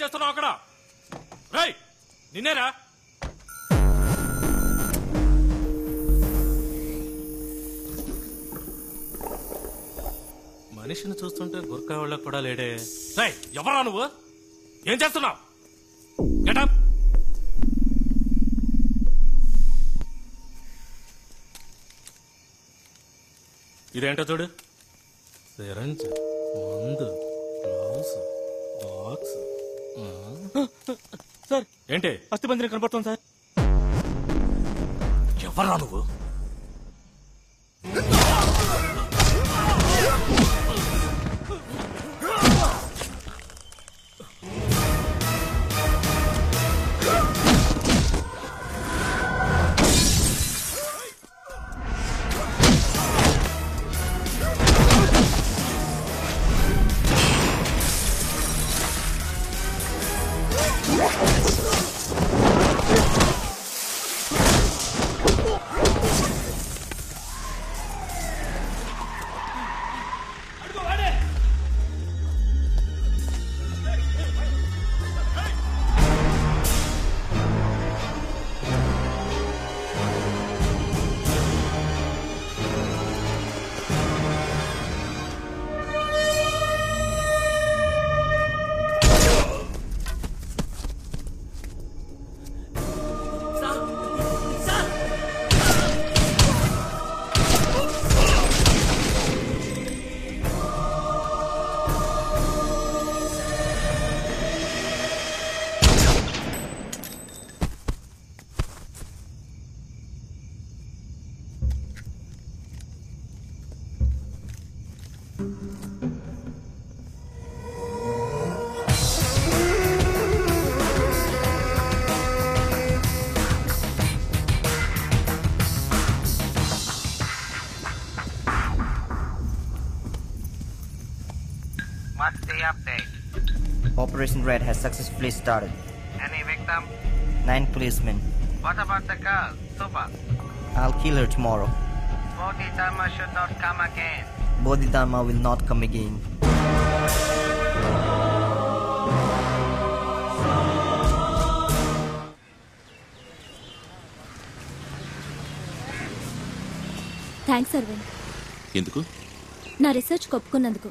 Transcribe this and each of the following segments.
చేస్తున్నావు అక్కడ? రేయ్, నిన్నేరా? మనిషిని చూస్తుంటే గుర్కా వాళ్ళకు కూడా లేడే. రేయ్, ఎవరా నువ్వు? ఏం చేస్తున్నావు? గెటప్. ఇదేంటో చూడు. సిరంజ్, మందు, గ్లౌస్, బాక్స్. సార్ ఏంటి? అస్థిపంజరం కనపడుతుంది సార్. ఎవరా నువ్వు? What's the update? Operation Red has successfully started. Any victim? 9 policemen. What about the girl, Suba? I'll kill her tomorrow. Bodhidharma should not come again. Bodhidharma will not come again. Thanks Arvind. ఎందుకు? నా research ఒప్పుకున్నందుకు.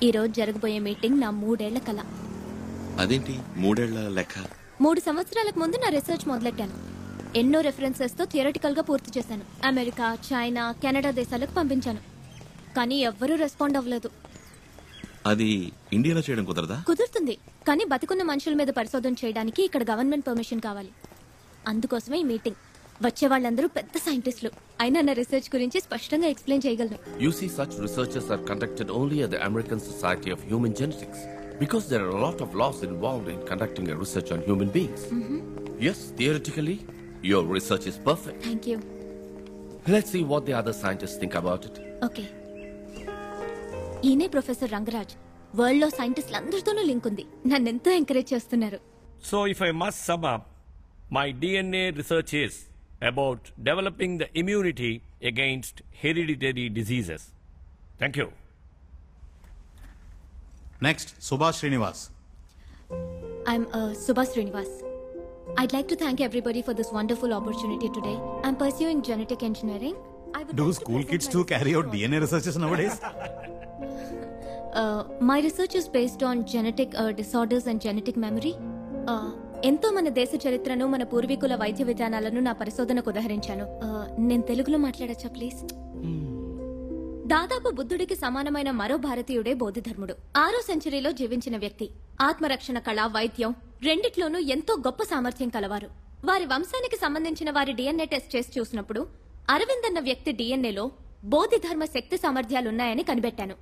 ఈరోజు జరగబోయే meeting నా 3 ఏళ్ల కల. అదేంటి 3 ఏళ్ల లెక్క? 3 సంవత్సరాలకు ముందు నా రీసెర్చ్ మొదలెట్టాను. ఎన్నో రెఫరెన్సెస్ తో థియరిటికల్ గా పూర్తి చేశాను. అమెరికా, చైనా, కెనడా దేశాలకు పంపించాను. కానీ ఎవ్వరూ రెస్పాండ్ అవ్వలేదు. అది ఇండియాలో చేయడం కుదరదా? కుదురుతుంది, కానీ బతికున్న మనుషుల మీద పరిశోధన చేయడానికి ఇక్కడ గవర్నమెంట్ పర్మిషన్ కావాలి. అందుకోసమే ఈ మీటింగ్. వచ్చే వాళ్ళందరూ పెద్ద సైంటిస్టులు. అయినా నా రీసెర్చ్ గురించి స్పష్టంగా ఎక్స్ప్లెయిన్ చేయగలను. You see, such researches are conducted only at the American Society of Human Genetics because there are a lot of laws involved in conducting a research on human beings. Yes, theoretically, your research is perfect. Thank you. Let's see what the other scientists think about it. Okay. ఈయనే professor Rangaraj. World లో సైంటిస్టులు అందరితోనూ link ఉంది. నన్ను ఎంతో encourage చేస్తున్నారు. So if I must sum up, my DNA research is about developing the immunity against hereditary diseases. Thank you. Next, Subhash Srinivas. I'm Subhash Srinivas. I'd like to thank everybody for this wonderful opportunity today. I'm pursuing genetic engineering. Do school kids too carry out DNA researches nowadays? My research is based on genetic disorders and genetic memory. ఎంతో మన దేశ చరిత్రను, మన పూర్వీకుల వైద్య విధానాలను నా పరిశోధనకు ఉదహరించాను. నేను తెలుగులో మాట్లాడచ్చా ప్లీజ్? దాదాపు బుద్ధుడికి సమానమైన మరో భారతీయుడే బోధిధర్ముడు. 6వ సెంచరీలో జీవించిన వ్యక్తి. ఆత్మరక్షణ కళ, వైద్యం రెండిట్లోనూ ఎంతో గొప్ప సామర్థ్యం కలవారు. వారి వంశానికి సంబంధించిన వారి డిఎన్ఏ టెస్ట్ చేసి చూసినప్పుడు అరవింద్ అన్న వ్యక్తి డిఎన్ఏలో బోధిధర్మ శక్తి సామర్థ్యాలున్నాయని కనిపెట్టాను.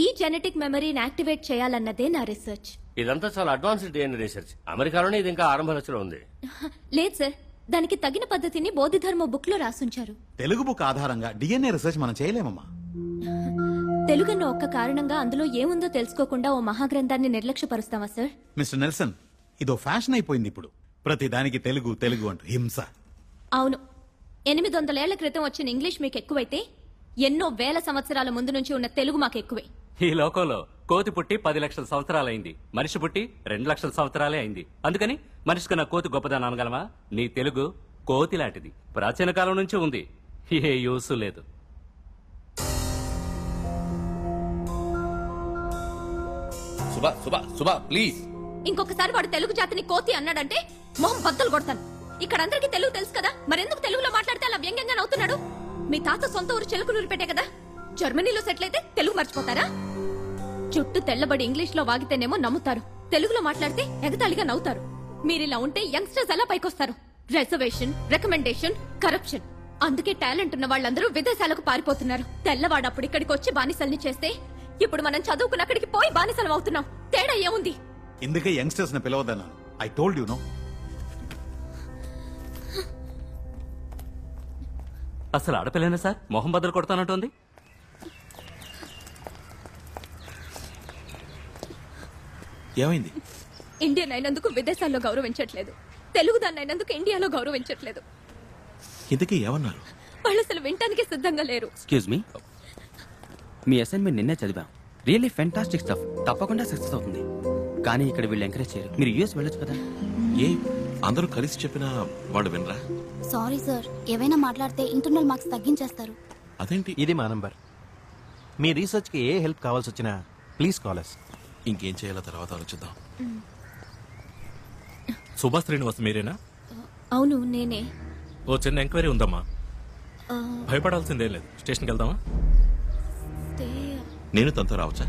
ఈ జెనెటిక్ మెమరీని యాక్టివేట్ చేయాలన్నదే నా రీసెర్చ్. ఇదంతా చాలా అడ్వాన్స్డ్ డిఎన్ఏ రీసెర్చ్. అమెరికాలోనే ఇది ఇంకా ఆరంభ దశలో ఉంది. లేదు సార్, దానికి తగిన పద్ధతిని బోధిధర్మ బుక్ లో రాసుంచారు. తెలుగు బుక్ ఆధారంగా డిఎన్ఏ రీసెర్చ్ మనం చేయలేమమ్మా. తెలుగన్న ఒక్క కారణంగా అందులో ఏముందో తెలుసుకోకుండా ఓ మహాగ్రంథాన్ని నిర్లక్ష్యపరుస్తావా సార్? మిస్టర్ నెల్సన్, ఇదో ఫ్యాషన్ అయిపోయింది ఇప్పుడు. ప్రతి దానికి తెలుగు తెలుగు అంటూ హింస. అవును, 800 ఏళ్ల క్రితం వచ్చిన ఇంగ్లీష్ మీకు ఎక్కువైతే ఎన్నో వేల సంవత్సరాల ముందు నుంచి ఉన్న తెలుగు మాకు ఎక్కువే. ఈ లోకంలో కోతి పుట్టి 10 లక్షల సంవత్సరాలైంది, మనిషి పుట్టి 2 లక్షల సంవత్సరాలే అయింది. అందుకని మనిషి కన్నా కోతి గొప్పదని అనగలమా? నీ తెలుగు కోతి లాంటిది, ప్రాచీన కాలం నుంచి ఉంది, ఏ యూసు లేదు. సుబా సుబా సుబా ప్లీజ్. ఇంకొకసారి వాడు తెలుగు జాతిని కోతి అన్నాడంటే మొహం బద్దలు కొడతాను. ఇక్కడ అందరికీ తెలుగు తెలుసు కదా, మరెందుకు తెలుగులో మాట్లాడితే అలా వ్యంగ్యంగా నవ్వుతున్నాడు? మీ తాత సొంత ఊరు చెలుకులూరు పెట్టే కదా, జర్మనీలో సెటిల్ అయితే తెలుగు మర్చిపోతారా? చుట్టూ తెల్లబడి ఇంగ్లీష్ లో వాగితేనేమో నమ్ముతారు, తెలుగులో మాట్లాడితే ఎగతాళిగా నవ్వుతారు. మీరిలా ఉంటే యంగ్స్టర్స్ ఎలా పైకొస్తారు? Reservation, recommendation, corruption. అందుకే టాలెంట్ ఉన్న వాళ్ళందరూ విదేశాలకు పారిపోతున్నారు. తెల్లవాడు అప్పుడు ఇక్కడికి వచ్చి బానిసల్ని చేస్తే ఇప్పుడు మనం చదువుకున్న అక్కడికి పోయి బానిసలం అవుతున్నాం. తేడా ఏముంది? ఇందుకే యంగ్స్టర్స్ ని పిలవద్దన్నాను. I told you no. అసలు ఆడపిల్లనే సార్ మొహం బద్దలు కొడతానంటోంది. ఏమైంది? ఇండియన్ అయినందుకు విదేశాల్లో గౌరవించట్లేదు, తెలుగు దాన్ని అయినందుకు ఇండియాలో గౌరవించట్లేదు. ఇంతకీ ఏమన్నారు? వాళ్ళు అసలు వినటానికి సిద్ధంగా లేరు. ఎక్స్క్యూజ్ మీ, మీ అసైన్మెంట్ నిన్నే చదివాం. రియల్లీ ఫెంటాస్టిక్ స్టఫ్, తప్పకుండా సక్సెస్ అవుతుంది. కానీ ఇక్కడ వీళ్ళు ఎంకరేజ్ చేయరు. మీరు యూఎస్ వెళ్ళొచ్చు కదా. ఏ అందరూ కలిసి చెప్పినా వాడు వినరా? సారీ సార్, ఏవైనా మాట్లాడితే ఇంటర్నల్ మార్క్స్ తగ్గించేస్తారు. అదేంటి? ఇది మా నంబర్. మీ రీసెర్చ్ కి ఏ హెల్ప్ కావాల్సి వచ్చినా ప్లీజ్ కాల్ us. ఇంకేం చేయాలో తర్వాత ఆలోచిద్దాం. సుభాష్ శ్రీనివాస్ మీరేనా? అవును నేనే. ఓ చిన్న ఎంక్వైరీ ఉందమ్మా. భయపడాల్సిందేం లేదు, స్టేషన్కి వెళ్దామా? నేను తనతో రావచ్చా?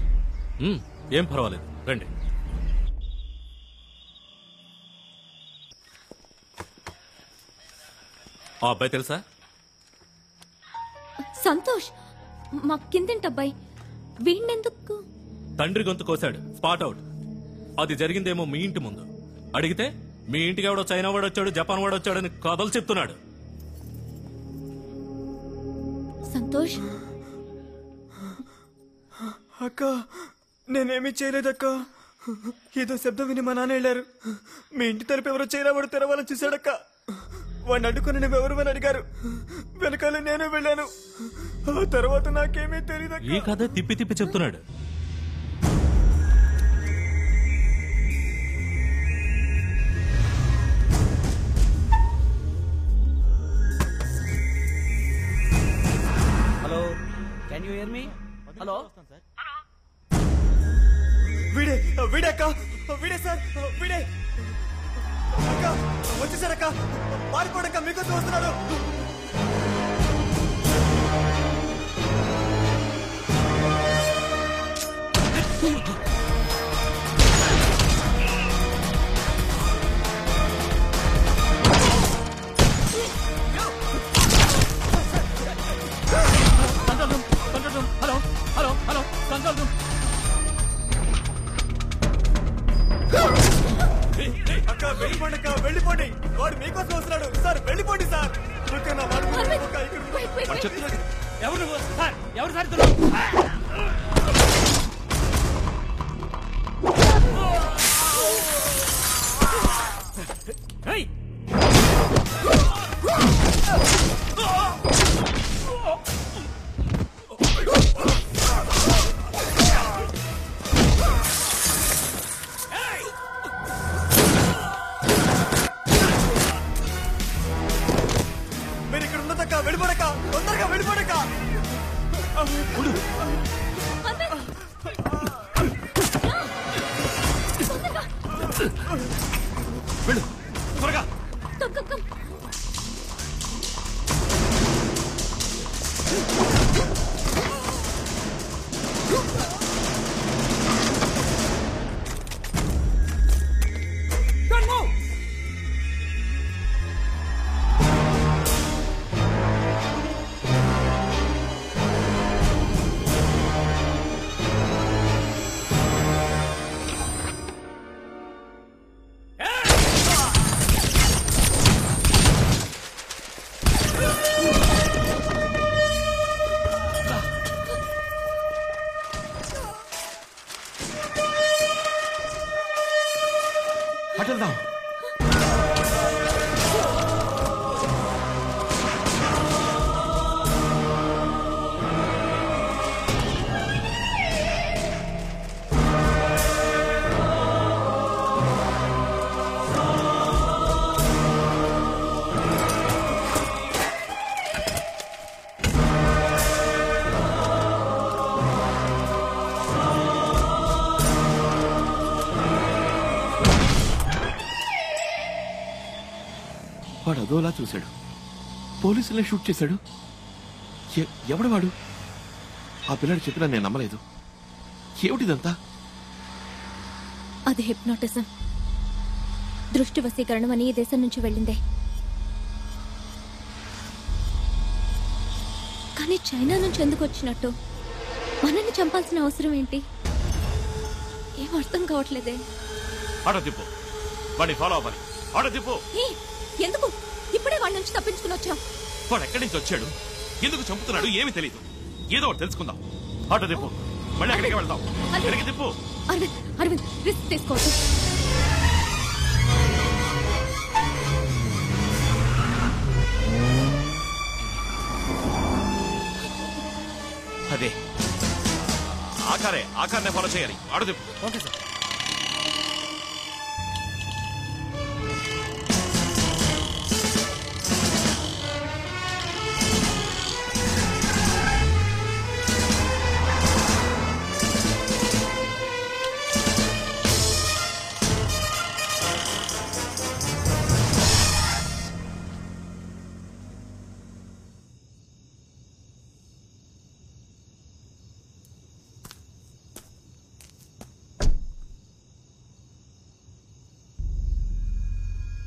ఏం పర్వాలేదు, రండి. ఆ అబ్బాయి తెలుసా? సంతోష్, మా కిందింటి అబ్బాయి. వీణెందుకు? తండ్రి గొంతు కోశాడు, స్పాట్ అవుట్. అది జరిగిందేమో మీ ఇంటి ముందు. అడిగితే మీ ఇంటికి ఎవడో చైనా వాడు వచ్చాడు, జపాన్ వాడు వచ్చాడని కథలు చెప్తున్నాడు. సంతోష్, అక్క నేనేమీ చేయలేదక్క. ఏదో శబ్దం విని మా నాన్న వెళ్ళారు. మీ ఇంటి తరపు ఎవరో చైనా వాడు తెరవాలని చూశాడక్క. వాడిని అడ్డుకుని నువ్వెవరు అని అడిగారు. వెనకాల నేనే వెళ్ళాను. ఆ తర్వాత నాకేమీ తెలియదు. ఈ కథ తిప్పి తిప్పి చెప్తున్నాడు. Hello, can you here me? Hello, వీడే వీడే అక్క, వీడే సార్, వీడే అక్క. వచ్చేసారక్క, పారిపోడక్క, మీకోసం వస్తున్నాడు. అక్క వెళ్ళిపోండి, అక్క వెళ్ళిపోండి. వాడు మీకోసం వస్తున్నాడు సార్, వెళ్ళిపోండి సార్. ఎవరు ఎవరు సార్? మీరు ఇక్కడ ఉన్నదక్క, వెళ్ళిపోడక్క, తొందరగా వెళ్ళిపోడక్క. వెళ్ళు త్వరగా. అటెళ్దాం. వాడు అదోలా చూశాడు, పోలీసులనే షూట్ చేశాడు. ఎవడు వాడు? ఆ పిల్లాడు చెప్పినా నేను నమ్మలేదు. ఏమిటిదంతా? అది హిప్నాటిజం, దృష్టి వశీకరణం అని ఈ దేశం నుంచి వెళ్ళిందే. కానీ చైనా నుంచి ఎందుకు వచ్చినట్టు? మనల్ని చంపాల్సిన అవసరం ఏంటి? ఏం అర్థం కావట్లేదే. ఆటో తిప్పు, వాడిని ఫాలో అవ్వాలి. ఆటో తిప్పు. ఎందుకు ఇప్పుడే వాడి నుంచి తప్పించుకుని వచ్చావు? వాడు ఎక్కడి నుంచి వచ్చాడు, ఎందుకు చంపుతున్నాడు ఏమీ తెలియదు. ఏదో ఒకటి తెలుసుకుందాం. ఆటో తిప్పు, మళ్ళీ ఎక్కడికి వెళ్దాం. ఎక్కడికి తిప్పు. అరవింద్ రిస్క్ తీసుకోవద్దు. అదే ఆకారనే ఫాలో చేయాలి. ఆటో తిప్పు. Okay sir.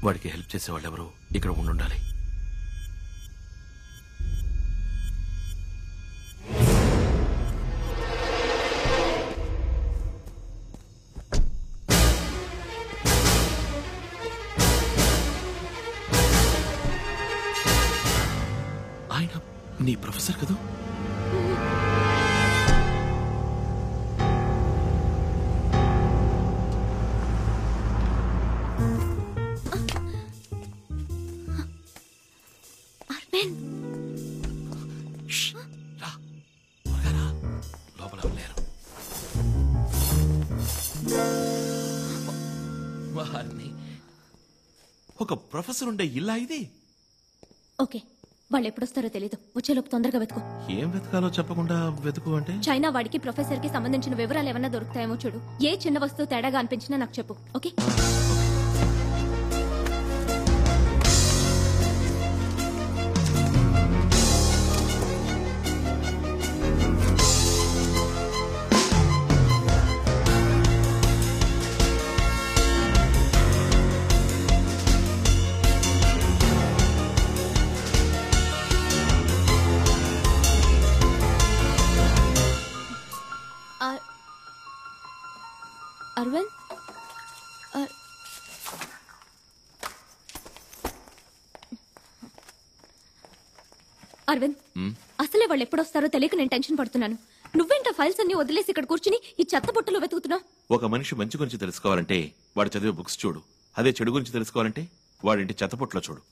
వాడికి హెల్ప్ చేసేవాళ్ళు ఎవరు ఇక్కడ ఉండాలి. ఆయన నీ ప్రొఫెసర్ కదా? ఒక ప్రొఫెసర్ ఉండే ఇల్లా ఇది? ఓకే, వాళ్ళు ఎప్పుడొస్తారో తెలీదు. వచ్చేలోపు తొందరగా వెతుకు. ఏం వెతకాలో చెప్పకుండా వెతుకు అంటే? చైనా వాడికి ప్రొఫెసర్ కి సంబంధించిన వివరాలు ఏమన్నా దొరుకుతాయేమో చూడు. ఏ చిన్న వస్తువు తేడాగా అనిపించినా నాకు చెప్పు. ఓకే? అరవింద్, అరవింద్, అసలే వాళ్ళు ఎప్పుడొస్తారో తెలియక నేను టెన్షన్ పడుతున్నాను. నువ్వేంటా ఫైల్స్ అన్ని వదిలేసి ఇక్కడ కూర్చుని ఈ చెత్త బుట్టలో వెతుకుతున్నావు? ఒక మనిషి మంచి గురించి తెలుసుకోవాలంటే వాడు చదివే బుక్స్ చూడు. అదే చెడు గురించి తెలుసుకోవాలంటే వాడింటి చెత్తపుట్లో చూడు.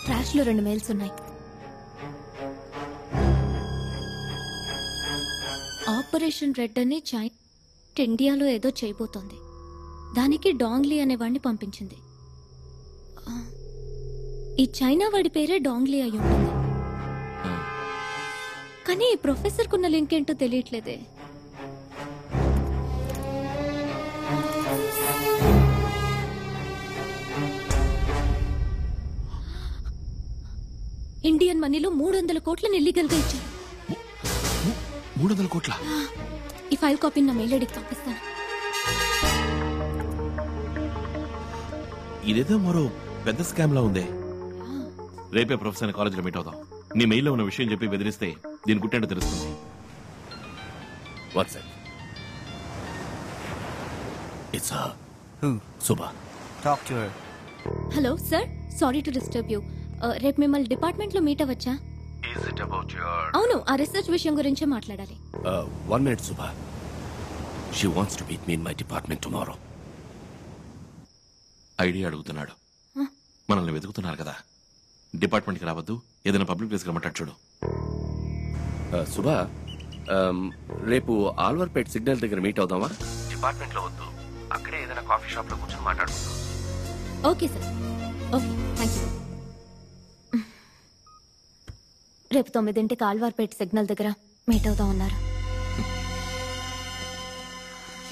ట్రాష్ లో 2 మెయిల్స్ ఉన్నాయి. ఆపరేషన్ రెడ్ అని చైనా ఇండియాలో ఏదో చేయబోతోంది. దానికి డాంగ్లీ అనేవాడిని పంపించింది. ఈ చైనా వాడి పేరే డాంగ్లీ అయి ఉంటుంది. కానీ ఈ ప్రొఫెసర్ కున్న లింక్ ఏంటో తెలియట్లేదే. ఇండియన్ మనీలో 300 కోట్లను ఇల్లీగల్ గా ఇచ్చారు. 300 కోట్ల? ఈ ఫైల్ కాపీని నా మెయిల్ ఐడికి పంపిస్తాను. ఇదేదో మరో పెద్ద స్కామ్ లా ఉందే. రేపే ప్రొఫెసర్ కాలేజీలో మీట్ అవుదాం. నీ మెయిల్లో ఉన్న విషయం చెప్పి బెదిరిస్తే దీని గుట్టేంటో తెలుస్తుంది. WhatsApp it's Subha. Talk to her. Hello sir, sorry to disturb you. రేపు మిమ్మల్ని డిపార్ట్మెంట్ లో meet అవ్వచ్చా? Is it about your... అవును, ఆ రీసెర్చ్ విషయం గురించే మాట్లాడాలి. 1 minute, Subha. She wants to meet me in my department tomorrow. Idea అడుగుతున్నాడు. మనల్ని వెతుకుతున్నారు కదా, డిపార్ట్మెంట్కి రావద్దు, ఏదైనా పబ్లిక్ ప్లేస్ రమ్మంటాడు చూడు. సుభా, రేపు ఆల్వర్పేట్ సిగ్నల్ దగ్గర మీట్ అవుదామా? డిపార్ట్మెంట్ లో వద్దు, అక్కడే ఏదైనా కాఫీ షాప్ లో కూర్చొని మాట్లాడుకుందాం. Okay sir, okay, thank you. రేపు 9 ఆల్వార్పేట్ సిగ్నల్ దగ్గర మీట్ అవుదాం అన్నారు.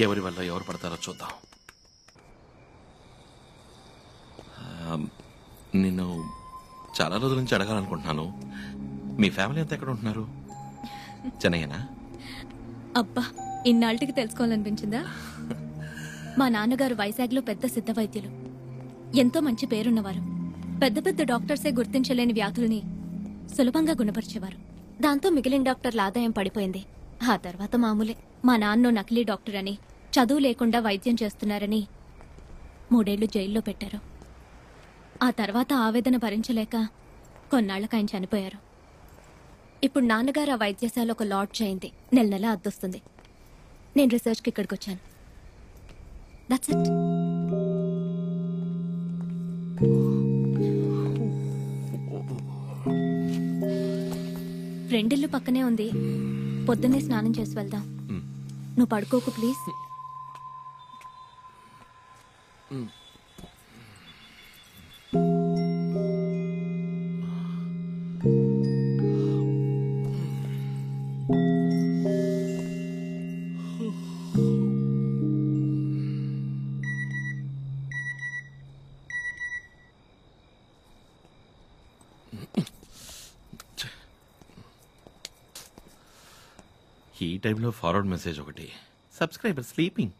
ఎవరి వల్ల ఎవరు పడతారో చూద్దాం. నిన్ను చాలా రోజుల నుంచి అడగాలనుకుంటున్నాను. మీ ఫ్యామిలీ అంతా ఎక్కడ ఉంటున్నారు? చెన్నయ్యనా? అబ్బా, ఇన్నాళ్ళకి తెలుసుకోవాలనిపించిందా? మా నాన్నగారు వైజాగ్లో పెద్ద సిద్ధ వైద్యులు, ఎంతో మంచి పేరున్నవారు. పెద్ద పెద్ద డాక్టర్సే గుర్తించలేని వ్యాధుల్ని సులభంగా గుణపరిచేవారు. దాంతో మిగిలిన డాక్టర్ల ఆదాయం పడిపోయింది. ఆ తర్వాత మామూలే. మా నాన్న నకిలీ డాక్టర్ అని, చదువు లేకుండా వైద్యం చేస్తున్నారని 3 ఏళ్లు జైల్లో పెట్టారు. ఆ తర్వాత ఆవేదన భరించలేక కొన్నాళ్లకు ఆయన చనిపోయారు. ఇప్పుడు నాన్నగారు ఆ వైద్యశాల ఒక లాడ్జ్ అయింది. నెల నెల అద్దొస్తుంది. నేను రీసెర్చ్కి ఇక్కడికి వచ్చాను. That's it. ఫ్రెండిల్లు పక్కనే ఉంది. పొద్దున్నే స్నానం చేసి వెళ్దాం. నువ్వు పడుకోకు ప్లీజ్. ఈ టైంలో ఫార్వర్డ్ మెసేజ్ ఒకటి. Subscriber sleeping.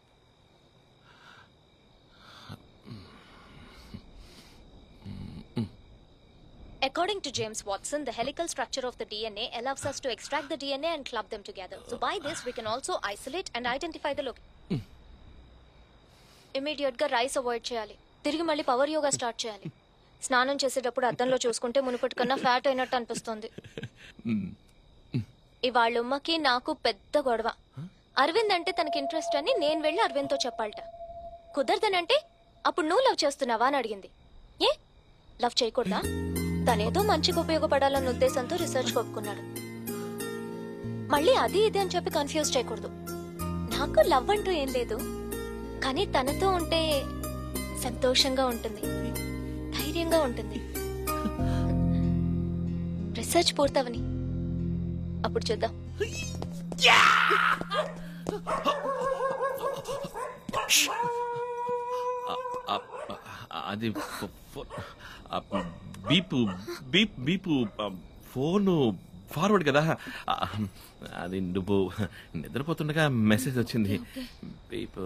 According to James Watson, the helical structure of the DNA allows us to extract the DNA and club them together. So by this, we can also isolate and identify the location. Immediate గా rice avoid చేయాలి. తిరిగి మళ్ళీ power yoga start చేయాలి. స్నానం చేసేటప్పుడు అద్దంలో చూసుకుంటే మునుపటి కన్నా ఫ్యాట్ అయినట్టు అనిపిస్తుంది. ఇవాళ ఉమ్మకి నాకు పెద్ద గొడవ. అరవింద్ అంటే తనకి ఇంట్రెస్ట్ అని నేను వెళ్ళి అరవింద్తో చెప్పాలట. కుదరదనంటే అప్పుడు నువ్వు లవ్ చేస్తున్నావా అని అడిగింది. ఏ లవ్ చేయకూడదా? తనేదో మంచిగా ఉపయోగపడాలన్న ఉద్దేశంతో రీసెర్చ్ ఒప్పుకున్నాడు. మళ్ళీ అది ఇది అని చెప్పి కన్ఫ్యూజ్ చేయకూడదు. నాకు లవ్ అంటూ ఏం లేదు, కానీ తనతో ఉంటే సంతోషంగా ఉంటుంది, ధైర్యంగా ఉంటుంది. రీసెర్చ్ పూర్తవని అప్పుడు చూద్దాం. అది బీపు బీప్ బీపు ఫోను ఫార్వర్డ్ కదా. అది నువ్వు నిద్రపోతుండగా మెసేజ్ వచ్చింది. బీపు